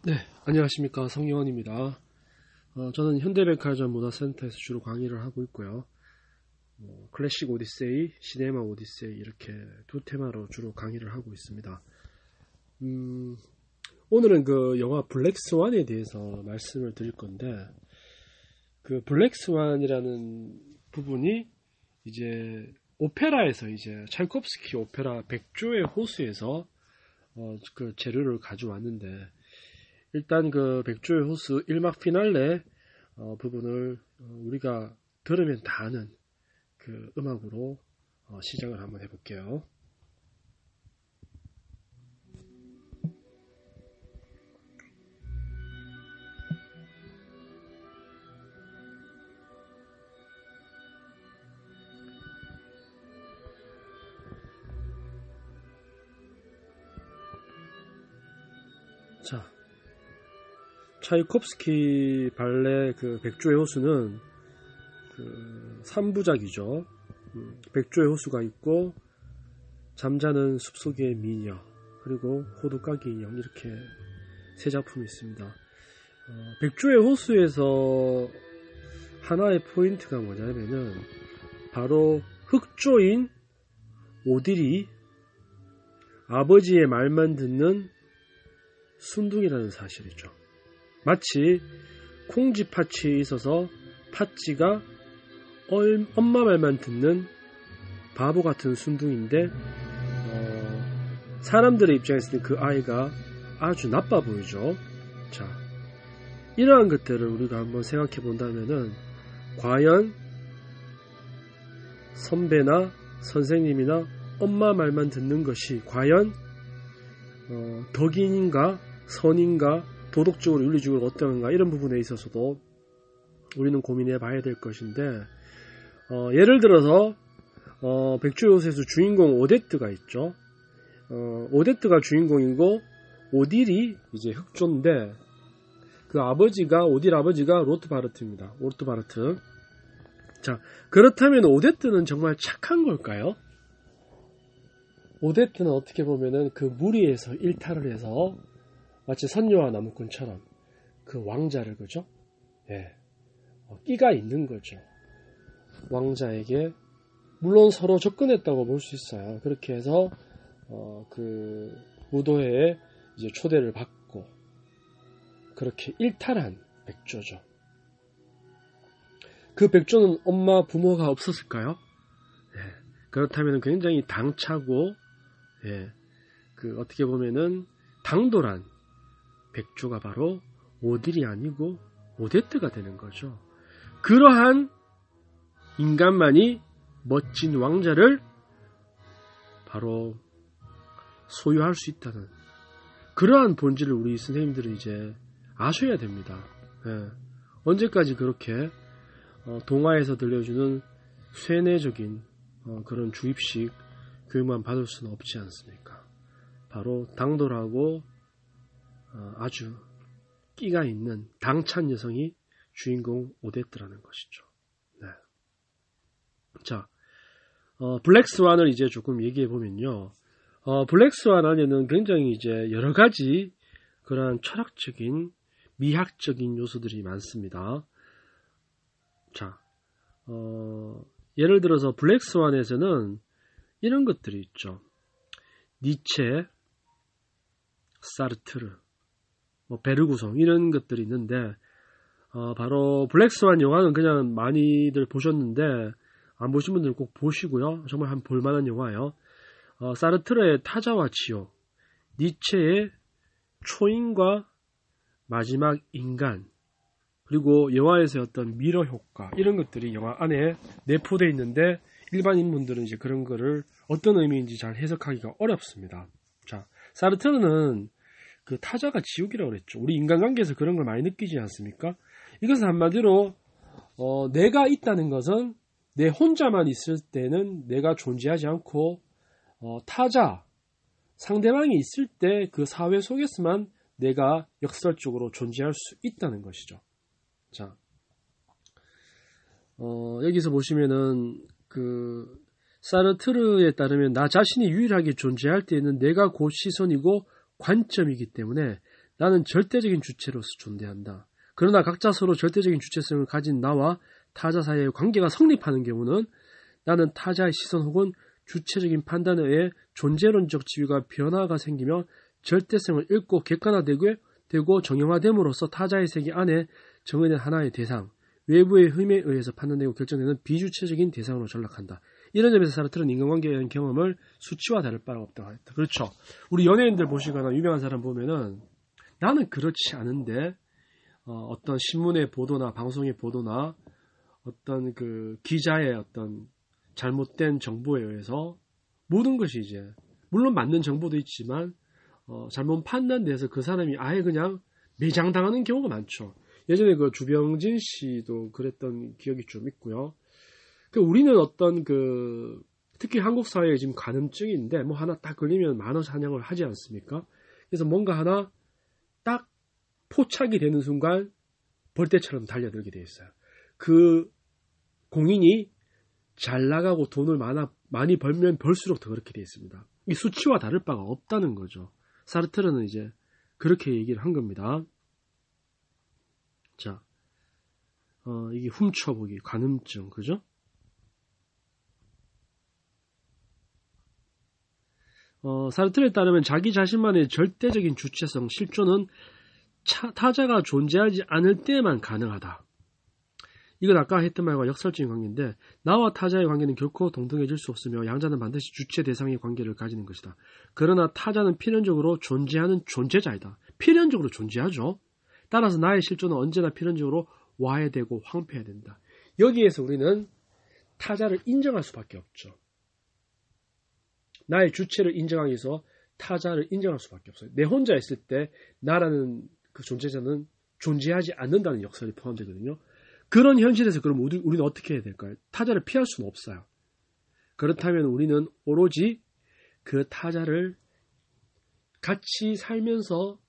네, 안녕하십니까. 성요원입니다. 저는 현대백화점 문화센터에서 주로 강의를 하고 있고요. 클래식 오디세이, 시네마 오디세이 이렇게 두 테마로 주로 강의를 하고 있습니다. 오늘은 그 영화 블랙스완에 대해서 말씀을 드릴 건데, 그 블랙스완이라는 부분이 이제 오페라에서 이제 차이콥스키 오페라 백조의 호수에서 그 재료를 가져왔는데, 일단 그 백조의 호수 1막 피날레 부분을 우리가 들으면 다 아는 그 음악으로 시작을 한번 해볼게요. 자, 차이콥스키 발레 그 백조의 호수는 그 3부작이죠. 백조의 호수가 있고, 잠자는 숲속의 미녀, 그리고 호두까기 인형, 이렇게 세 작품이 있습니다. 백조의 호수에서 하나의 포인트가 뭐냐면은 바로 흑조인 오딜이 아버지의 말만 듣는 순둥이라는 사실이죠. 마치 콩쥐 팥쥐에 있어서 팥쥐가 엄마 말만 듣는 바보 같은 순둥이인데, 사람들의 입장에서는 그 아이가 아주 나빠 보이죠. 자, 이러한 것들을 우리가 한번 생각해 본다면은, 과연 선배나 선생님이나 엄마 말만 듣는 것이 과연 덕인인가 선인가 도덕적으로 윤리적으로 어떤가, 이런 부분에 있어서도 우리는 고민해 봐야 될 것인데, 예를 들어서 백조의 호수에서 주인공 오데트가 있죠. 오데트가 주인공이고 오딜이 이제 흑조인데, 그 아버지가, 오딜 아버지가 로트바르트입니다. 로트바르트. 자, 그렇다면 오데트는 정말 착한 걸까요? 오데트는 어떻게 보면은 그 무리에서 일탈을 해서 마치 선녀와 나무꾼처럼 그 왕자를, 그죠? 예, 끼가 있는 거죠. 왕자에게 물론 서로 접근했다고 볼 수 있어요. 그렇게 해서 그 무도회에 이제 초대를 받고 그렇게 일탈한 백조죠. 그 백조는 엄마 부모가 없었을까요? 예, 그렇다면 굉장히 당차고, 예, 그 어떻게 보면은 당돌한 백조가 바로 오딜이 아니고 오데트가 되는 거죠. 그러한 인간만이 멋진 왕자를 바로 소유할 수 있다는 그러한 본질을 우리 선생님들은 이제 아셔야 됩니다. 예. 언제까지 그렇게 동화에서 들려주는 쇠뇌적인 그런 주입식 교육만 받을 수는 없지 않습니까? 바로 당돌하고 아주 끼가 있는 당찬 여성이 주인공 오데트라는 것이죠. 네. 자, 블랙스완을 이제 조금 얘기해 보면요. 블랙스완 안에는 굉장히 이제 여러 가지 그러한 철학적인, 미학적인 요소들이 많습니다. 자, 예를 들어서 블랙스완에서는 이런 것들이 있죠. 니체, 사르트르, 베르구송, 이런 것들이 있는데, 바로 블랙스완 영화는 그냥 많이들 보셨는데, 안 보신 분들은 꼭 보시고요. 정말 한 볼만한 영화예요. 사르트르의 타자와 지옥, 니체의 초인과 마지막 인간, 그리고 영화에서의 어떤 미러 효과, 이런 것들이 영화 안에 내포되어 있는데, 일반인분들은 이제 그런 거를 어떤 의미인지 잘 해석하기가 어렵습니다. 자, 사르트르는 그 타자가 지옥이라고 그랬죠. 우리 인간관계에서 그런 걸 많이 느끼지 않습니까? 이것은 한마디로 내가 있다는 것은 내 혼자만 있을 때는 내가 존재하지 않고 타자, 상대방이 있을 때 그 사회 속에서만 내가 역설적으로 존재할 수 있다는 것이죠. 자, 여기서 보시면은 그 사르트르에 따르면 나 자신이 유일하게 존재할 때에는 내가 곧 시선이고 관점이기 때문에 나는 절대적인 주체로서 존재한다. 그러나 각자 서로 절대적인 주체성을 가진 나와 타자 사이의 관계가 성립하는 경우는 나는 타자의 시선 혹은 주체적인 판단에 의해 존재론적 지위가 변화가 생기며 절대성을 잃고 객관화되고 정형화됨으로써 타자의 세계 안에 정해진 하나의 대상, 외부의 힘에 의해서 판단되고 결정되는 비주체적인 대상으로 전락한다. 이런 점에서 사르트르는 인간관계에 대한 경험을 수치와 다를 바가 없다고 했다. 그렇죠. 우리 연예인들 보시거나 유명한 사람 보면은 나는 그렇지 않은데 어떤 신문의 보도나 방송의 보도나 어떤 그 기자의 어떤 잘못된 정보에 의해서 모든 것이 이제 물론 맞는 정보도 있지만 잘못 판단돼서 그 사람이 아예 그냥 매장당하는 경우가 많죠. 예전에 그 주병진 씨도 그랬던 기억이 좀 있고요. 우리는 어떤 특히 한국 사회에 지금 간음증인데 뭐 하나 딱 걸리면 만원 사냥을 하지 않습니까? 그래서 뭔가 하나 딱 포착이 되는 순간 벌떼처럼 달려들게 돼 있어요. 그 공인이 잘 나가고 돈을 많이 벌면 벌수록 더 그렇게 돼 있습니다. 이 수치와 다를 바가 없다는 거죠. 사르트르는 이제 그렇게 얘기를 한 겁니다. 자, 이게 훔쳐보기, 간음증, 그죠? 사르트르에 따르면 자기 자신만의 절대적인 주체성, 실존은 타자가 존재하지 않을 때만 가능하다. 이건 아까 했던 말과 역설적인 관계인데 나와 타자의 관계는 결코 동등해질 수 없으며 양자는 반드시 주체 대상의 관계를 가지는 것이다. 그러나 타자는 필연적으로 존재하는 존재자이다. 필연적으로 존재하죠. 따라서 나의 실존은 언제나 필연적으로 와해되고 황폐해야 된다. 여기에서 우리는 타자를 인정할 수밖에 없죠. 나의 주체를 인정하기 위해서 타자를 인정할 수밖에 없어요. 내 혼자 있을 때 나라는 그 존재자는 존재하지 않는다는 역설이 포함되거든요. 그런 현실에서 그럼 우리는 어떻게 해야 될까요? 타자를 피할 수는 없어요. 그렇다면 우리는 오로지 그 타자를 같이 살면서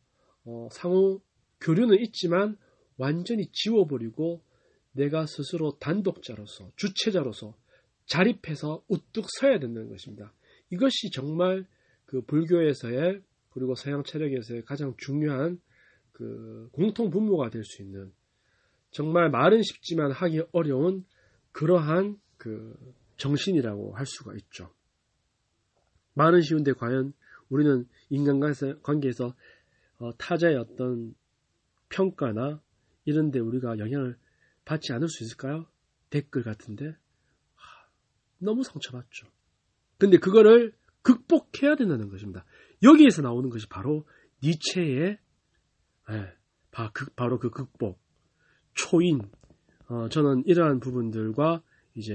상호 교류는 있지만 완전히 지워버리고 내가 스스로 단독자로서 주체자로서 자립해서 우뚝 서야 된다는 것입니다. 이것이 정말 그 불교에서의 그리고 서양 철학에서의 가장 중요한 그 공통 분모가 될 수 있는 정말 말은 쉽지만 하기 어려운 그러한 그 정신이라고 할 수가 있죠. 말은 쉬운데 과연 우리는 인간관계에서 타자의 어떤 평가나 이런 데 우리가 영향을 받지 않을 수 있을까요? 댓글 같은데 너무 상처받죠. 근데 그거를 극복해야 된다는 것입니다. 여기에서 나오는 것이 바로 니체의 바로 그 극복, 초인. 저는 이러한 부분들과 이제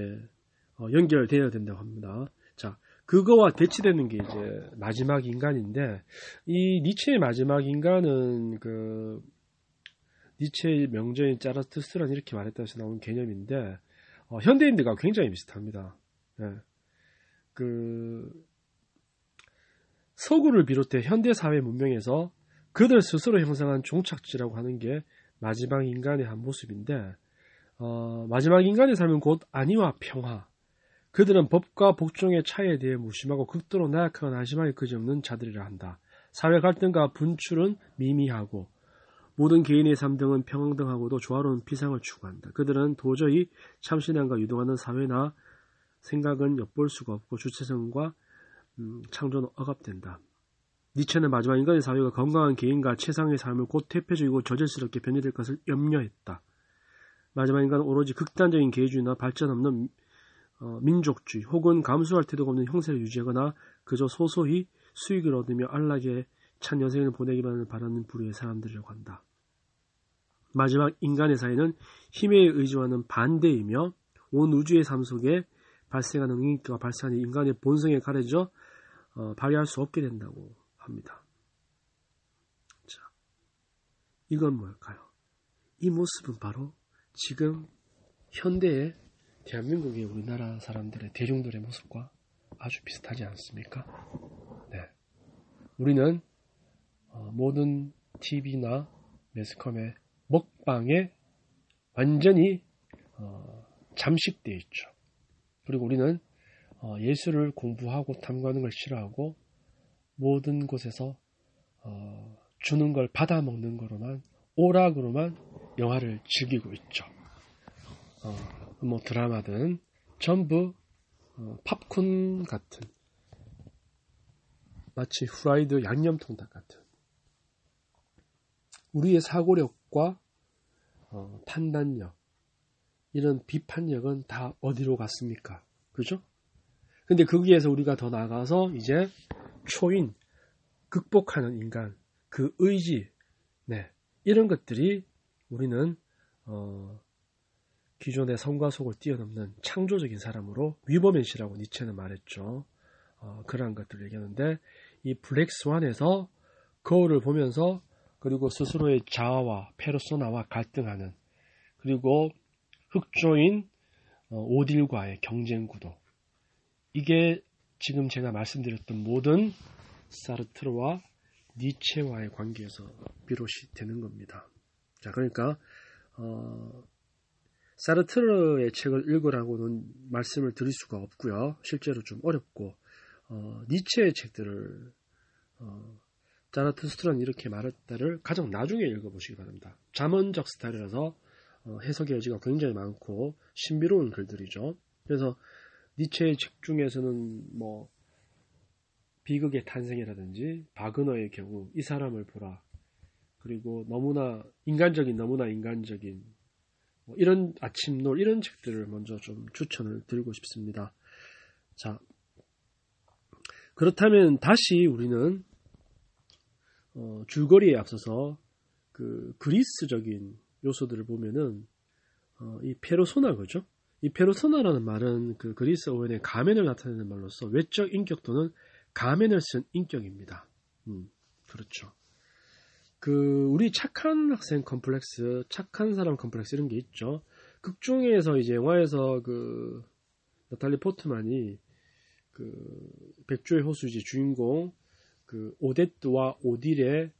연결되어야 된다고 합니다. 자, 그거와 대치되는 게 이제 마지막 인간인데 이 니체의 마지막 인간은 그 니체의 명저인 짜라투스트란 이렇게 말했다 해서 나온 개념인데 현대인들과 굉장히 비슷합니다. 네. 서구를 비롯해 현대 사회 문명에서 그들 스스로 형성한 종착지라고 하는 게 마지막 인간의 한 모습인데 마지막 인간의 삶은 곧 안위와 평화. 그들은 법과 복종의 차이에 대해 무심하고 극도로 나약하거나 한심하게 그지없는 자들이라 한다. 사회 갈등과 분출은 미미하고 모든 개인의 삶 등은 평등하고도 조화로운 비상을 추구한다. 그들은 도저히 참신함과 유동하는 사회나 생각은 엿볼 수가 없고 주체성과 창조는 억압된다. 니체는 마지막 인간의 사회가 건강한 개인과 최상의 삶을 곧 퇴폐적이고 저질스럽게 변질될 것을 염려했다. 마지막 인간은 오로지 극단적인 개인주의나 발전 없는 민족주의 혹은 감수할 태도가 없는 형세를 유지하거나 그저 소소히 수익을 얻으며 안락에 찬 여생을 보내기만을 바라는 부류의 사람들이라고 한다. 마지막 인간의 사회는 힘에 의존하는 반대이며 온 우주의 삶 속에 발생하는 능력과 발생하는 인간의 본성에 가려져 발휘할 수 없게 된다고 합니다. 자, 이건 뭘까요? 이 모습은 바로 지금 현대의 대한민국의 우리나라 사람들의 대중들의 모습과 아주 비슷하지 않습니까? 네. 우리는 모든 TV나 매스컴의 먹방에 완전히 잠식되어 있죠. 그리고 우리는 예술을 공부하고 탐구하는 걸 싫어하고 모든 곳에서 주는 걸 받아먹는 거로만, 오락으로만 영화를 즐기고 있죠. 뭐 드라마든 전부 팝콘 같은, 마치 후라이드 양념통닭 같은, 우리의 사고력과 판단력, 이런 비판력은 다 어디로 갔습니까? 그죠? 근데 거기에서 우리가 더 나아가서 이제 초인, 극복하는 인간, 그 의지, 네, 이런 것들이 우리는 기존의 성과 속을 뛰어넘는 창조적인 사람으로 위버맨시라고 니체는 말했죠. 그러한 것들을 얘기하는데, 이 블랙스완에서 거울을 보면서, 그리고 스스로의 자아와 페르소나와 갈등하는, 그리고 흑조인 오딜과의 경쟁 구도, 이게 지금 제가 말씀드렸던 모든 사르트르와 니체와의 관계에서 비롯이 되는 겁니다. 자, 그러니까 사르트르의 책을 읽으라고는 말씀을 드릴 수가 없고요. 실제로 좀 어렵고, 니체의 책들을 자라투스트라는 이렇게 말했다를 가장 나중에 읽어보시기 바랍니다. 잠언적 스타일이라서 해석의 여지가 굉장히 많고 신비로운 글들이죠. 그래서 니체의 책 중에서는 뭐 비극의 탄생이라든지 바그너의 경우, 이 사람을 보라, 그리고 너무나 인간적인 이런 아침놀, 이런 책들을 먼저 좀 추천을 드리고 싶습니다. 자, 그렇다면 다시 우리는 줄거리에 앞서서 그 그리스적인 요소들을 보면은 이 페르소나, 그죠? 이 페르소나라는 말은 그 그리스 어원의 가면을 나타내는 말로서 외적 인격 또는 가면을 쓴 인격입니다. 그렇죠. 우리 착한 학생 컴플렉스, 착한 사람 컴플렉스, 이런 게 있죠. 극 중에서 이제 영화에서 나탈리 포트만이 백조의 호수지 주인공 오데트와 오딜의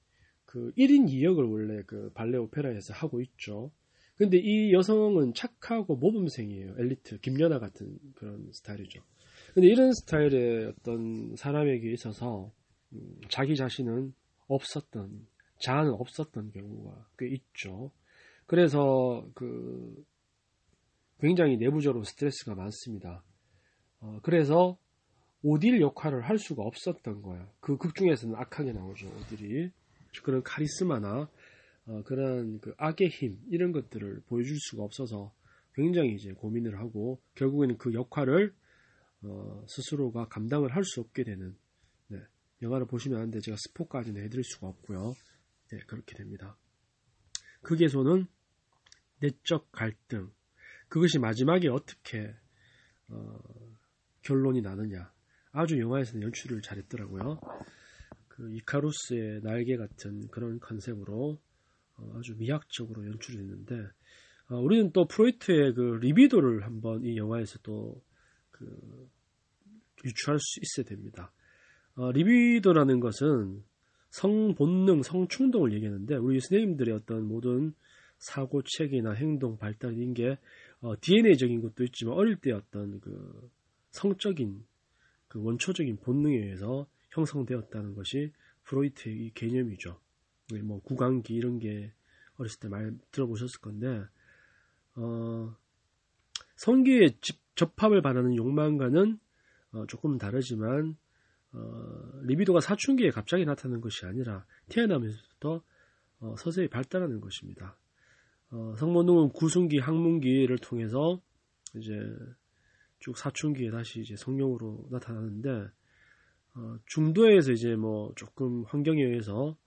1인 2역을 원래 발레 오페라에서 하고 있죠. 근데 이 여성은 착하고 모범생이에요. 엘리트, 김연아 같은 그런 스타일이죠. 근데 이런 스타일의 어떤 사람에게 있어서 자기 자신은 자아는 없었던 경우가 꽤 있죠. 그래서 굉장히 내부적으로 스트레스가 많습니다. 그래서 오딜 역할을 할 수가 없었던 거야. 그 극 중에서는 악하게 나오죠, 오딜이. 그런 카리스마나 그런 악의 힘, 이런 것들을 보여줄 수가 없어서 굉장히 이제 고민을 하고, 결국에는 그 역할을 스스로가 감당을 할 수 없게 되는, 네, 영화를 보시면 하는데 제가 스포까지는 해드릴 수가 없고요. 네, 그렇게 됩니다. 극에서는 내적 갈등, 그것이 마지막에 어떻게 결론이 나느냐, 아주 영화에서는 연출을 잘했더라고요. 이카루스의 날개 같은 그런 컨셉으로 아주 미학적으로 연출이 됐는데, 우리는 또 프로이트의 리비도를 한번 이 영화에서 또 유추할 수 있어야 됩니다. 리비도라는 것은 성본능, 성충동을 얘기하는데, 우리 선생님들의 어떤 모든 사고체계나 행동, 발달, 이런 게 DNA적인 것도 있지만 어릴 때 어떤 성적인 원초적인 본능에 의해서 형성되었다는 것이 프로이트의 이 개념이죠. 뭐 구강기 이런 게 어렸을 때 많이 들어보셨을 건데, 성기의 접합을 바라는 욕망과는 조금 다르지만, 리비도가 사춘기에 갑자기 나타나는 것이 아니라 태어나면서부터 서서히 발달하는 것입니다. 성본능은 구순기, 항문기를 통해서 이제 쭉 사춘기에 다시 이제 성령으로 나타나는데, 중도에서 이제 뭐 조금 환경에 의해서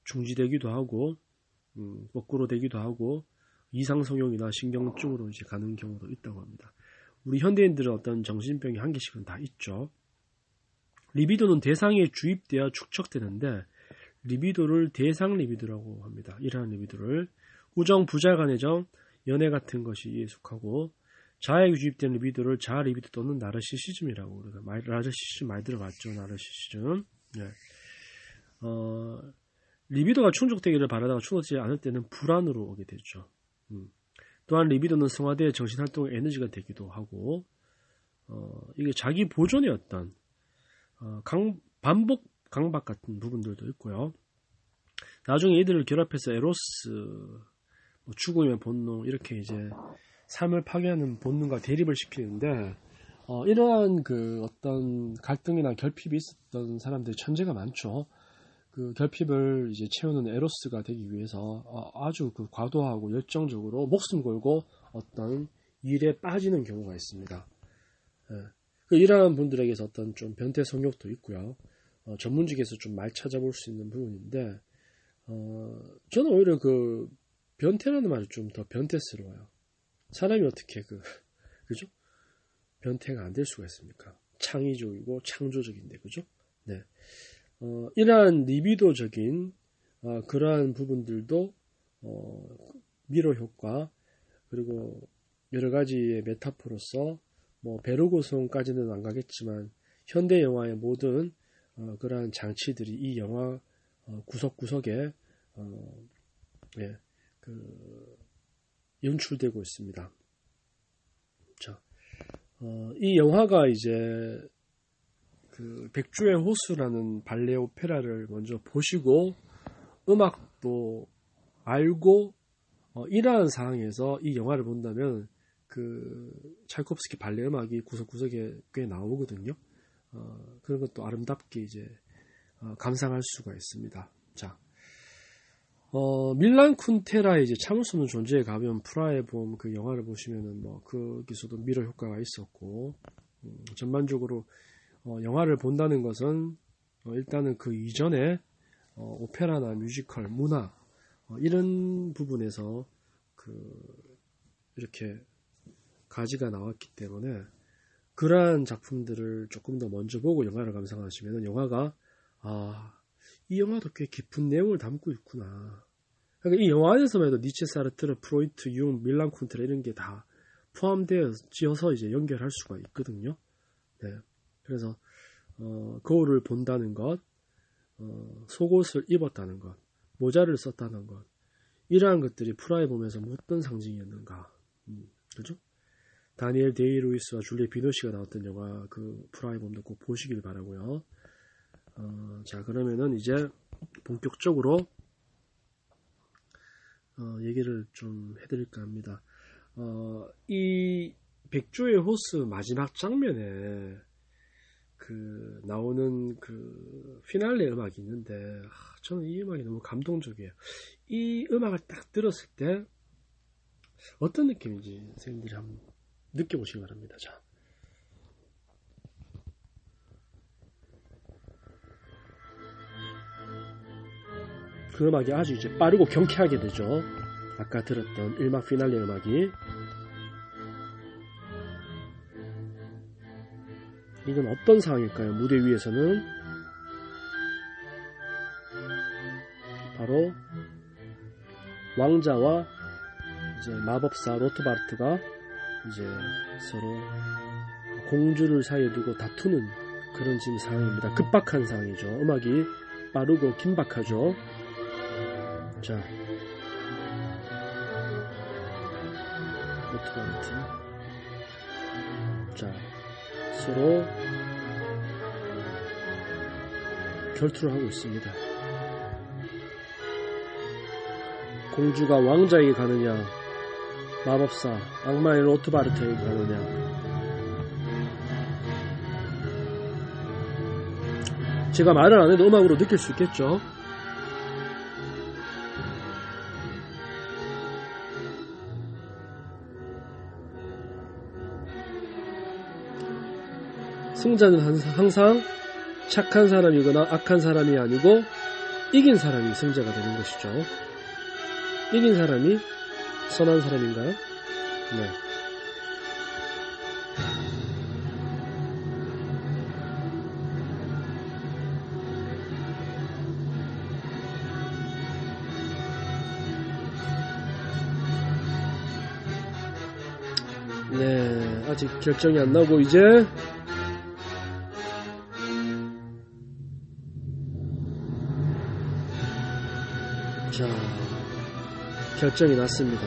중지되기도 하고, 거꾸로 되기도 하고, 이상성욕이나 신경증으로 이제 가는 경우도 있다고 합니다. 우리 현대인들은 어떤 정신병이 한 개씩은 다 있죠. 리비도는 대상에 주입되어 축적되는데, 리비도를 대상 리비도라고 합니다. 이러한 리비도를 우정, 부자 간의 정, 연애 같은 것이 속하고, 자아에 주입된 리비도를 자아 리비도 또는 나르시시즘이라고, 우리가 나르시시즘 많이 들어봤죠. 나르시시즘. 네. 리비도가 충족되기를 바라다가 충족되지 않을 때는 불안으로 오게 되죠. 또한 리비도는 성화대의 정신활동의 에너지가 되기도 하고, 이게 자기 보존의 어떤 반복 강박 같은 부분들도 있고요. 나중에 이들을 결합해서 에로스, 뭐 죽음의 본능, 이렇게 이제 삶을 파괴하는 본능과 대립을 시키는데, 이러한 그 어떤 갈등이나 결핍이 있었던 사람들이 천재가 많죠. 그 결핍을 이제 채우는 에로스가 되기 위해서 아주 그 과도하고 열정적으로 목숨 걸고 어떤 일에 빠지는 경우가 있습니다. 이러한 분들에게서 어떤 좀 변태 성욕도 있고요. 전문직에서 좀 말 찾아볼 수 있는 부분인데, 저는 오히려 그 변태라는 말이 좀 더 변태스러워요. 사람이 어떻게 그죠? 변태가 안 될 수가 있습니까? 창의적이고 창조적인데, 그죠? 네. 이러한 리비도적인 그러한 부분들도 미러 효과, 그리고 여러 가지의 메타포로서 뭐 베르고송까지는 안 가겠지만 현대 영화의 모든 그러한 장치들이 이 영화 구석구석에 연출되고 있습니다. 자, 이 영화가 이제 그 백주의 호수라는 발레 오페라를 먼저 보시고 음악도 알고 이러한 상황에서 이 영화를 본다면 그 차이콥스키 발레 음악이 구석구석에 꽤 나오거든요. 그런 것도 아름답게 이제 감상할 수가 있습니다. 자, 밀란 쿤테라의 이제 참을 수 없는 존재에 가면 프라하의 봄 그 영화를 보시면은 뭐 거기서도 미러 효과가 있었고, 전반적으로 영화를 본다는 것은 일단은 그 이전에 오페라나 뮤지컬, 문화 이런 부분에서 이렇게 가지가 나왔기 때문에 그러한 작품들을 조금 더 먼저 보고 영화를 감상하시면 영화가 이 영화도 꽤 깊은 내용을 담고 있구나. 그러니까 이 영화 안에서만 해도 니체, 사르트르, 프로이트, 융, 밀란 쿤테라 이런 게 다 포함되어서 이제 연결할 수가 있거든요. 네. 그래서 거울을 본다는 것, 속옷을 입었다는 것, 모자를 썼다는 것, 이러한 것들이 프라하의 봄에서 어떤 상징이었는가, 그죠? 다니엘 데이루이스와 줄리에 비노시가 나왔던 영화 그 프라하의 봄도 꼭 보시길 바라고요. 자, 그러면은 이제 본격적으로 얘기를 좀 해드릴까 합니다. 이 백조의 호수 마지막 장면에 그 나오는 그 피날레 음악이 있는데 저는 이 음악이 너무 감동적이에요. 이 음악을 딱 들었을 때 어떤 느낌인지 선생님들이 한번 느껴보시기 바랍니다. 자, 그 음악이 아주 이제 빠르고 경쾌하게 되죠. 아까 들었던 1막 피날레 음악이. 이건 어떤 상황일까요? 무대 위에서는 바로 왕자와 이제 마법사 로트바르트가 이제 서로 공주를 사이에 두고 다투는 그런 지금 상황입니다. 급박한 상황이죠. 음악이 빠르고 긴박하죠. 자, 로트바르트. 자, 서로 결투를 하고 있습니다. 공주가 왕자에게 가느냐, 마법사 악마의 로트바르트에게 가느냐. 제가 말을 안 해도 음악으로 느낄 수 있겠죠. 승자는 항상 착한 사람이거나 악한 사람이 아니고 이긴 사람이 승자가 되는 것이죠. 이긴 사람이 선한 사람인가요? 네. 네, 아직 결정이 안 나오고 이제 자, 결정이 났습니다.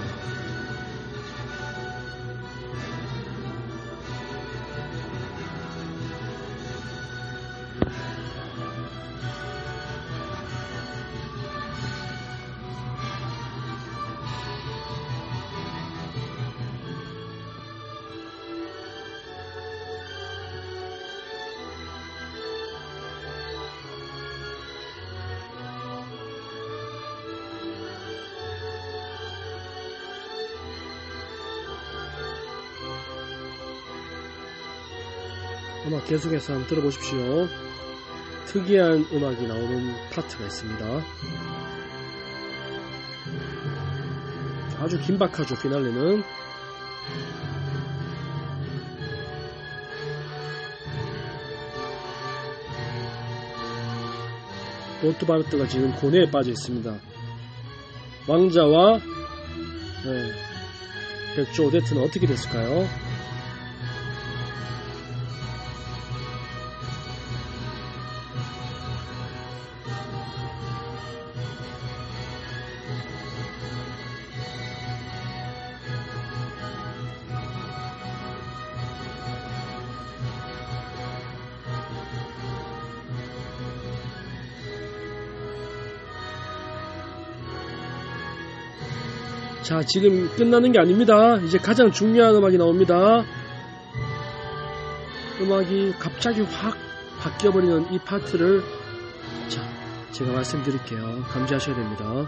음악 계속해서 한번 들어보십시오. 특이한 음악이 나오는 파트가 있습니다. 아주 긴박하죠, 피날레는. 로트바르트가 지금 고뇌에 빠져 있습니다. 왕자와 백조 오데트는 어떻게 됐을까요? 자, 지금 끝나는 게 아닙니다. 이제 가장 중요한 음악이 나옵니다. 음악이 갑자기 확 바뀌어버리는 이 파트를 제가 말씀드릴게요. 감지하셔야 됩니다.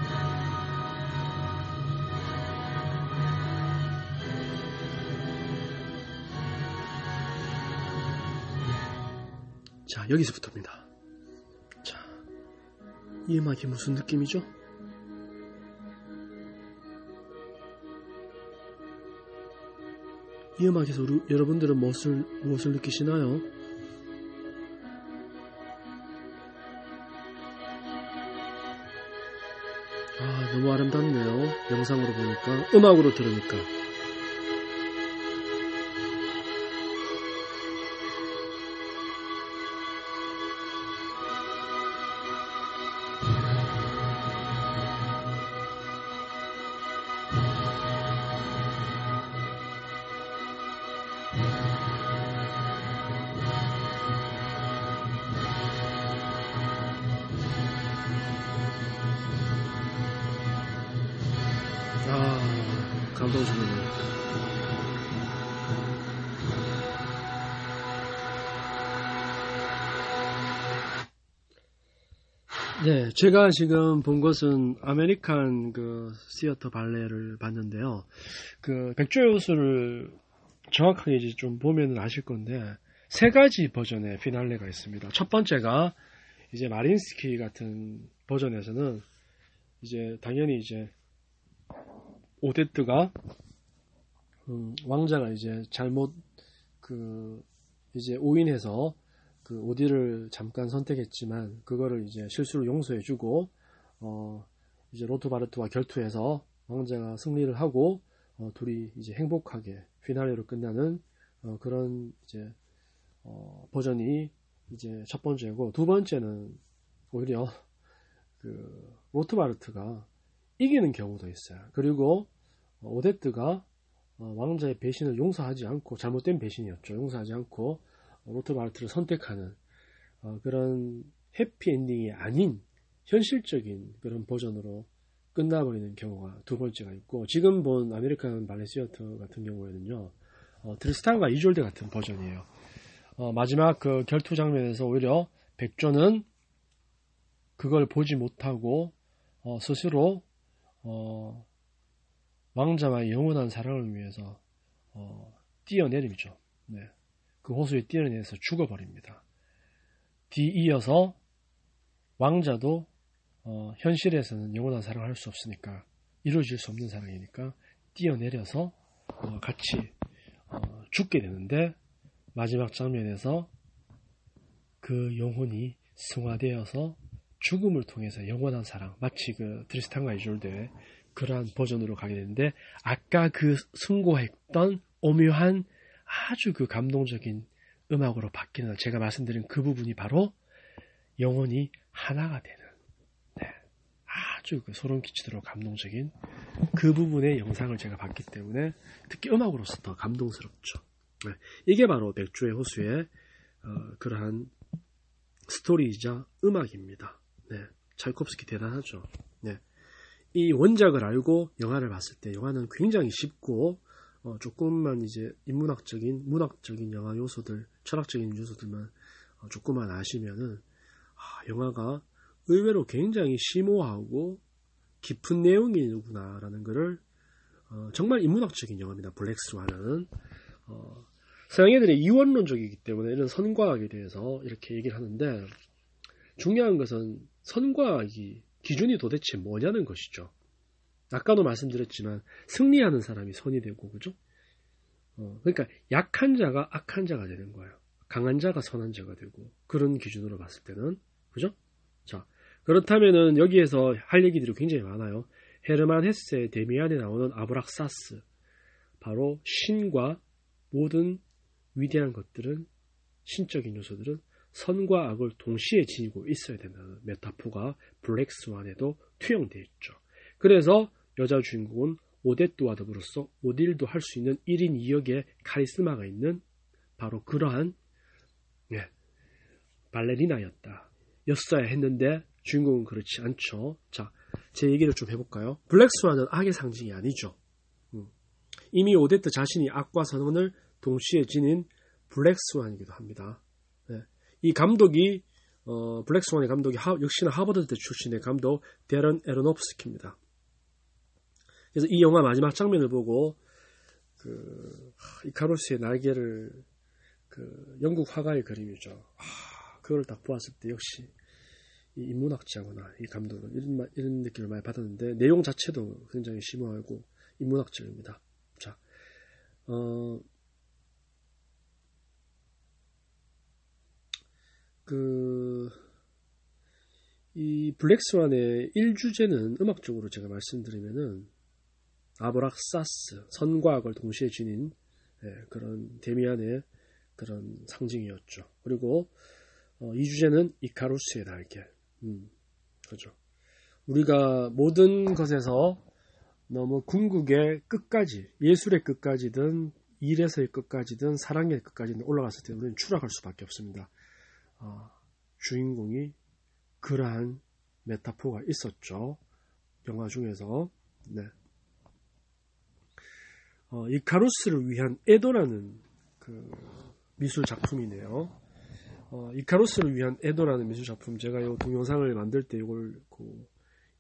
자, 여기서부터입니다. 자, 이 음악이 무슨 느낌이죠? 이 음악에서 여러분들은 무엇을 느끼시나요? 너무 아름답네요. 영상으로 보니까, 음악으로 들으니까. 감동적이네요. 네, 제가 지금 본 것은 아메리칸 시어터 발레를 봤는데요. 백조의 호수를 정확하게 이제 좀 보면 아실 건데, 세 가지 버전의 피날레가 있습니다. 첫 번째가 이제 마린스키 같은 버전에서는 이제 당연히 이제 오데트가 왕자가 이제 잘못 이제 오인해서 오디를 잠깐 선택했지만 그거를 이제 실수를 용서해주고 이제 로트바르트와 결투해서 왕자가 승리를 하고 둘이 이제 행복하게 피날레로 끝나는 그런 이제 버전이 이제 첫 번째고, 두 번째는 오히려 로트바르트가 이기는 경우도 있어요. 그리고 오데트가 왕자의 배신을 용서하지 않고, 잘못된 배신이었죠. 용서하지 않고 로트바르트를 선택하는 그런 해피엔딩이 아닌 현실적인 그런 버전으로 끝나버리는 경우가 두 번째가 있고, 지금 본 아메리칸 발레 시어터 같은 경우에는요, 트리스탄과 이졸데 같은 버전이에요. 마지막 결투 장면에서 오히려 백조는 그걸 보지 못하고 스스로 왕자와의 영원한 사랑을 위해서 뛰어내리죠. 네. 그 호수에 뛰어내려서 죽어버립니다. 뒤이어서 왕자도 현실에서는 영원한 사랑을 할 수 없으니까, 이루어질 수 없는 사랑이니까 뛰어내려서 같이 죽게 되는데, 마지막 장면에서 그 영혼이 승화되어서 죽음을 통해서 영원한 사랑, 마치 트리스탄과 이졸데의 그러한 버전으로 가게 되는데, 아까 승고했던 오묘한 아주 감동적인 음악으로 바뀌는, 제가 말씀드린 그 부분이 바로 영혼이 하나가 되는, 아주 소름 끼치도록 감동적인 그 부분의 영상을 제가 봤기 때문에 특히 음악으로서 더 감동스럽죠. 네. 이게 바로 백조의 호수의 그러한 스토리이자 음악입니다. 네. 차이콥스키 대단하죠. 네. 이 원작을 알고 영화를 봤을 때 영화는 굉장히 쉽고 조금만 이제 인문학적인 문학적인 영화 요소들, 철학적인 요소들만 조금만 아시면은 영화가 의외로 굉장히 심오하고 깊은 내용이구나라는 것을 정말 인문학적인 영화입니다. 블랙스완은 서양 애들이 이원론적이기 때문에 이런 선과학에 대해서 이렇게 얘기를 하는데, 중요한 것은 선과학이 기준이 도대체 뭐냐는 것이죠. 아까도 말씀드렸지만 승리하는 사람이 선이 되고, 그죠? 그러니까 약한 자가 악한 자가 되는 거예요. 강한 자가 선한 자가 되고, 그런 기준으로 봤을 때는, 그죠? 자, 그렇다면은 여기에서 할 얘기들이 굉장히 많아요. 헤르만 헤세의 데미안에 나오는 아브락사스, 바로 신과 모든 위대한 것들은, 신적인 요소들은 선과 악을 동시에 지니고 있어야 된다는 메타포가 블랙스완에도 투영되어 있죠. 그래서 여자 주인공은 오데트와 더불어서 오딜도 할 수 있는 1인 2역의 카리스마가 있는 바로 그러한 발레리나였어야 했는데 주인공은 그렇지 않죠. 자, 제 얘기를 좀 해볼까요? 블랙스완은 악의 상징이 아니죠. 이미 오데트 자신이 악과 선을 동시에 지닌 블랙스완이기도 합니다. 네. 이 감독이 블랙스완의 감독이 역시나 하버드대 출신의 감독 데런 에로노프스키입니다. 그래서 이 영화 마지막 장면을 보고 이카루스의 날개를 영국 화가의 그림이죠. 그걸 딱 보았을 때 역시 이 인문학자구나, 이 감독은 이런 느낌을 많이 받았는데, 내용 자체도 굉장히 심오하고 인문학적입니다. 자, 이 블랙스완의 1주제는 음악적으로 제가 말씀드리면은 아브락사스, 선과 악을 동시에 지닌 그런 데미안의 그런 상징이었죠. 그리고 2주제는 이카루스의 날개. 그렇죠. 우리가 모든 것에서 너무 궁극의 끝까지, 예술의 끝까지든 일에서의 끝까지든 사랑의 끝까지든 올라갔을 때 우리는 추락할 수밖에 없습니다. 주인공이 그러한 메타포가 있었죠. 영화 중에서. 네. 이카루스를 위한 에도라는 미술 작품이네요. 이카루스를 위한 에도라는 미술 작품, 제가 이 동영상을 만들 때 이걸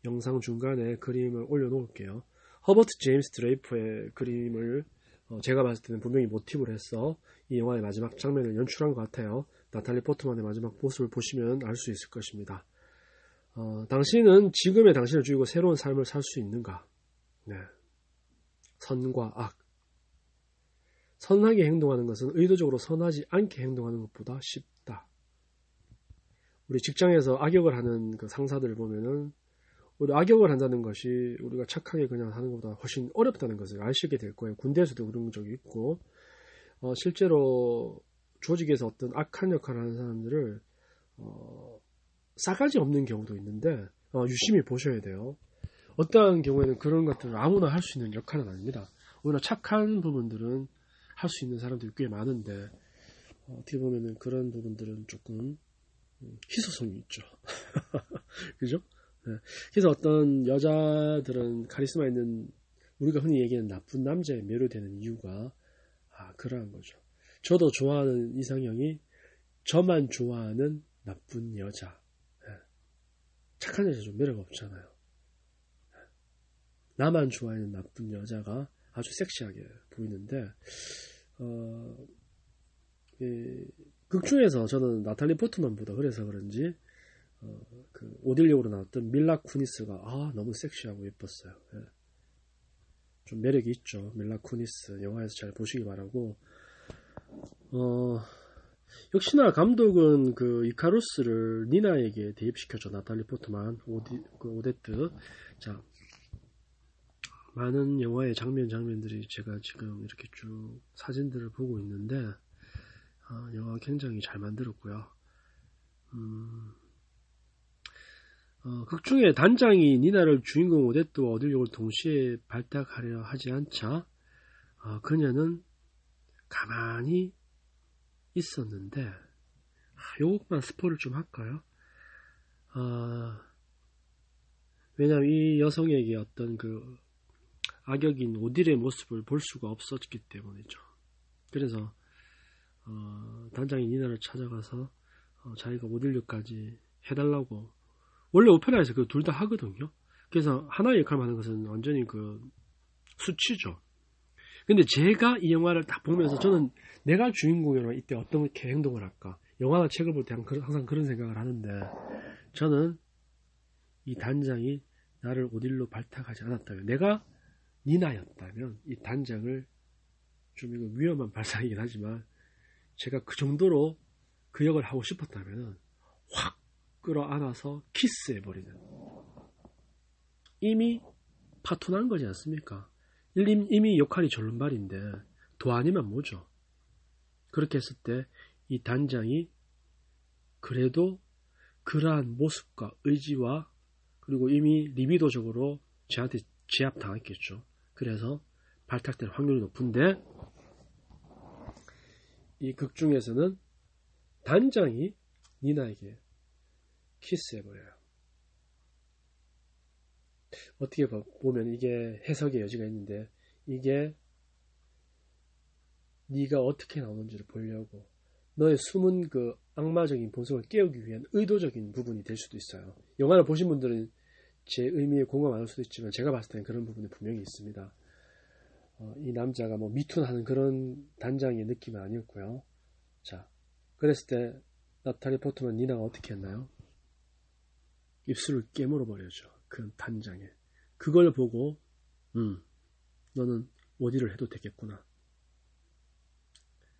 영상 중간에 그림을 올려놓을게요. 허버트 제임스 드레이퍼의 그림을 제가 봤을 때는 분명히 모티브로 해서 이 영화의 마지막 장면을 연출한 것 같아요. 나탈리 포트만의 마지막 모습을 보시면 알 수 있을 것입니다. 당신은 지금의 당신을 죽이고 새로운 삶을 살 수 있는가? 네. 선과 악. 선하게 행동하는 것은 의도적으로 선하지 않게 행동하는 것보다 쉽다. 우리 직장에서 악역을 하는 그 상사들을 보면은, 우리 악역을 한다는 것이 우리가 착하게 그냥 하는 것보다 훨씬 어렵다는 것을 아시게 될 거예요. 군대에서도 그런 적이 있고, 실제로 조직에서 어떤 악한 역할을 하는 사람들을 싸가지 없는 경우도 있는데 유심히 보셔야 돼요. 어떠한 경우에는 그런 것들을 아무나 할 수 있는 역할은 아닙니다. 오히려 착한 부분들은 할 수 있는 사람들이 꽤 많은데, 어떻게 보면은 그런 부분들은 조금 희소성이 있죠. 그죠? 네. 그래서 어떤 여자들은 카리스마 있는, 우리가 흔히 얘기하는 나쁜 남자에 매료되는 이유가 그러한 거죠. 저도 좋아하는 이상형이 저만 좋아하는 나쁜 여자. 네. 착한 여자 좀 매력 없잖아요. 나만 좋아하는 나쁜 여자가 아주 섹시하게 보이는데, 극 중에서 저는 나탈리 포트만보다 그래서 그런지 오딜리오로 나왔던 밀라 쿠니스가 너무 섹시하고 예뻤어요. 예. 좀 매력이 있죠. 밀라 쿠니스 영화에서 잘 보시기 바라고. 역시나 감독은 이카루스를 니나에게 대입시켰죠. 나탈리 포트만, 오데트. 자, 많은 영화의 장면들이 제가 지금 이렇게 쭉 사진들을 보고 있는데, 영화가 굉장히 잘 만들었고요. 극 중에 단장이 니나를 주인공 오데트와 오딜리오를 동시에 발탁하려 하지 않자 그녀는 가만히 있었는데, 요것만 스포를 좀 할까요? 왜냐하면 이 여성에게 어떤 악역인 오딜의 모습을 볼 수가 없었기 때문이죠. 그래서 단장이 니나를 찾아가서 자기가 오딜리오까지 해달라고, 원래 오페라에서 둘 다 하거든요. 그래서 하나의 역할만 하는 것은 완전히 수치죠. 근데 제가 이 영화를 딱 보면서 저는 내가 주인공이라면 이때 어떻게 행동을 할까? 영화나 책을 볼 때 항상 그런 생각을 하는데, 저는 이 단장이 나를 어딜로 발탁하지 않았다면, 내가 니나였다면 이 단장을, 좀 이거 위험한 발상이긴 하지만 제가 그 정도로 그 역을 하고 싶었다면 확 끌어안아서 키스해버리는, 이미 파토난 거지 않습니까? 이미 역할이 절름발인데 도 아니면 뭐죠? 그렇게 했을 때 이 단장이 그래도 그러한 모습과 의지와, 그리고 이미 리비도적으로 저한테 제압당했겠죠. 그래서 발탁될 확률이 높은데, 이 극 중에서는 단장이 니나에게 키스해버려요. 어떻게 보면 이게 해석의 여지가 있는데, 이게 네가 어떻게 나오는지를 보려고 너의 숨은 그 악마적인 본성을 깨우기 위한 의도적인 부분이 될 수도 있어요. 영화를 보신 분들은 제 의미에 공감 안 할 수도 있지만 제가 봤을 때는 그런 부분이 분명히 있습니다. 이 남자가 뭐 미투하는 그런 단장의 느낌은 아니었고요. 자, 그랬을 때 나탈리 포트만 니나가 어떻게 했나요? 입술을 깨물어 버려죠. 그 단장에. 그걸 보고 너는 어디를 해도 되겠구나.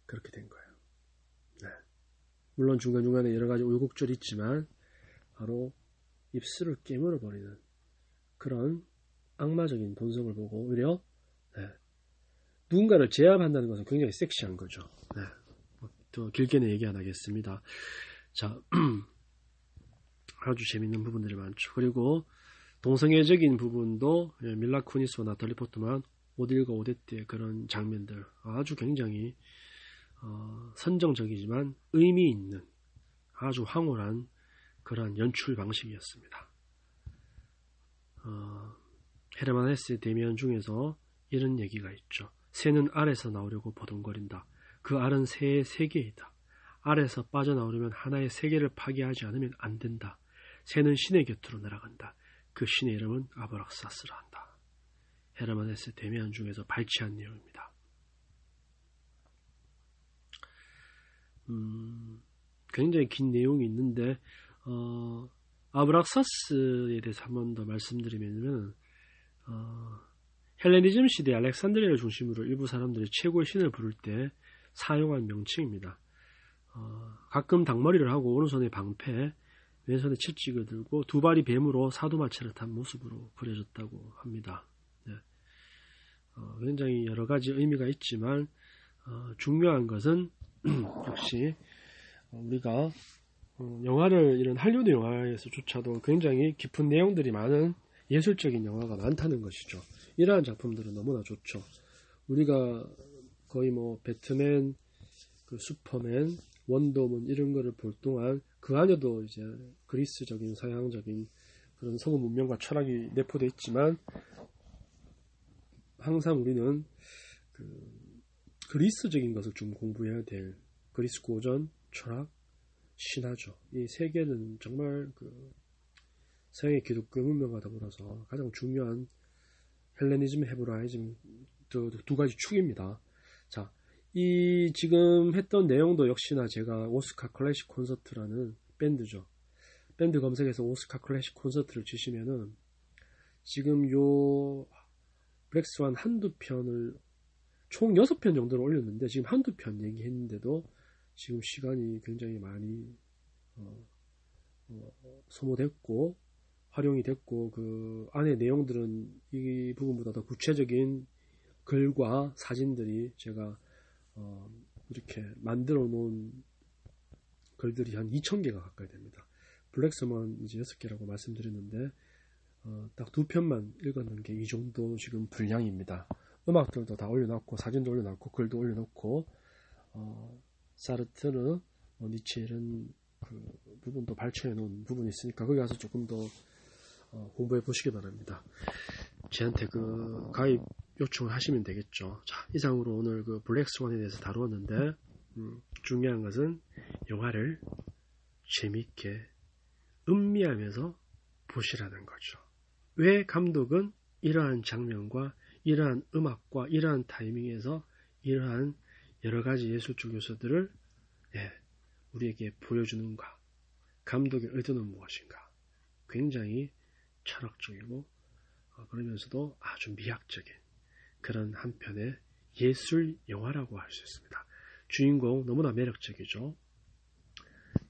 그렇게 된 거예요. 네. 물론 중간중간에 여러 가지 우여곡절이 있지만 바로 입술을 깨물어 버리는 그런 악마적인 본성을 보고 오히려 누군가를 제압한다는 것은 굉장히 섹시한 거죠. 네. 더 길게는 얘기 안 하겠습니다. 자, 아주 재밌는 부분들이 많죠. 그리고 동성애적인 부분도 밀라 쿠니스와 나탈리 포트만 5딜과 5대때의 그런 장면들 아주 굉장히 선정적이지만 의미 있는 아주 황홀한 그러한 연출 방식이었습니다. 헤르만 헤세의 대면 중에서 이런 얘기가 있죠. 새는 알에서 나오려고 보동거린다. 그 알은 새의 세계이다. 알에서 빠져나오려면 하나의 세계를 파괴하지 않으면 안 된다. 새는 신의 곁으로 날아간다. 그 신의 이름은 아브락사스라 한다. 헤르만 헤세 대면 중에서 발췌한 내용입니다. 굉장히 긴 내용이 있는데 아브락사스에 대해서 한 번 더 말씀드리면 헬레니즘 시대 알렉산드리아를 중심으로 일부 사람들이 최고의 신을 부를 때 사용한 명칭입니다. 가끔 닭머리를 하고 오른손에 방패, 왼손에 채찍을 들고 두 발이 뱀으로 사도마차를 탄 모습으로 그려졌다고 합니다. 네. 굉장히 여러 가지 의미가 있지만 중요한 것은 역시 우리가 영화를, 이런 할리우드 영화에서조차도 굉장히 깊은 내용들이 많은 예술적인 영화가 많다는 것이죠. 이러한 작품들은 너무나 좋죠. 우리가 거의 뭐 배트맨, 그 슈퍼맨, 원더우먼 이런 거를 볼 동안 그 안에도 이제 그리스적인 서양적인 그런 성우 문명과 철학이 내포되어 있지만 항상 우리는 그 그리스적인 것을 좀 공부해야 될, 그리스 고전, 철학, 신화죠. 이 세 개는 정말 그 서양의 기독교 문명과 더불어서 가장 중요한 헬레니즘, 헤브라이즘 두 가지 축입니다. 자, 이 지금 했던 내용도 역시나 제가 오스카 클래식 콘서트라는 밴드죠. 밴드 검색해서 오스카 클래식 콘서트를 치시면은 지금 요 블랙스완 한두 편을 총 6편 정도를 올렸는데 지금 한두 편 얘기했는데도 지금 시간이 굉장히 많이 소모됐고 활용이 됐고, 그 안에 내용들은 이 부분보다 더 구체적인 글과 사진들이 제가 이렇게 만들어 놓은 글들이 한 2,000개가 가까이 됩니다. 블랙스완 이제 6개라고 말씀드렸는데 딱 2편만 읽었는 게 이 정도 지금 분량입니다. 음악들도 다 올려놨고 사진도 올려놨고 글도 올려놓고 사르트르, 니체 이런 그 부분도 발췌해 놓은 부분이 있으니까 거기 가서 조금 더 공부해 보시기 바랍니다. 저한테 그 가입 요청을 하시면 되겠죠. 자, 이상으로 오늘 그 블랙스완에 대해서 다루었는데 중요한 것은 영화를 재밌게 음미하면서 보시라는 거죠. 왜 감독은 이러한 장면과 이러한 음악과 이러한 타이밍에서 이러한 여러 가지 예술적 요소들을 우리에게 보여주는가, 감독의 의도는 무엇인가, 굉장히 철학적이고 그러면서도 아주 미학적인 그런 한편의 예술 영화라고 할 수 있습니다. 주인공 너무나 매력적이죠.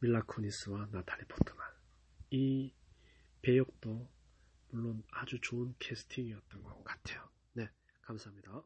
밀라 쿠니스와 나탈리 포트만. 이 배역도 물론 아주 좋은 캐스팅이었던 것 같아요. 네, 감사합니다.